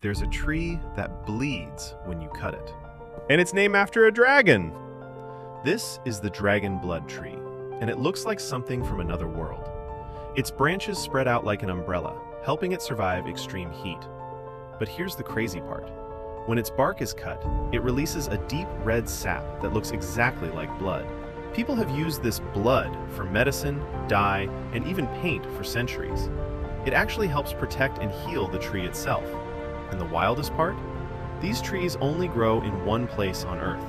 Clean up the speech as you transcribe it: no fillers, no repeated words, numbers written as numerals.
there's a tree that bleeds when you cut it. And it's named after a dragon! This is the dragon blood tree, and it looks like something from another world. Its branches spread out like an umbrella, helping it survive extreme heat. But here's the crazy part. When its bark is cut, it releases a deep red sap that looks exactly like blood. People have used this blood for medicine, dye, and even paint for centuries. It actually helps protect and heal the tree itself. And the wildest part? These trees only grow in one place on Earth,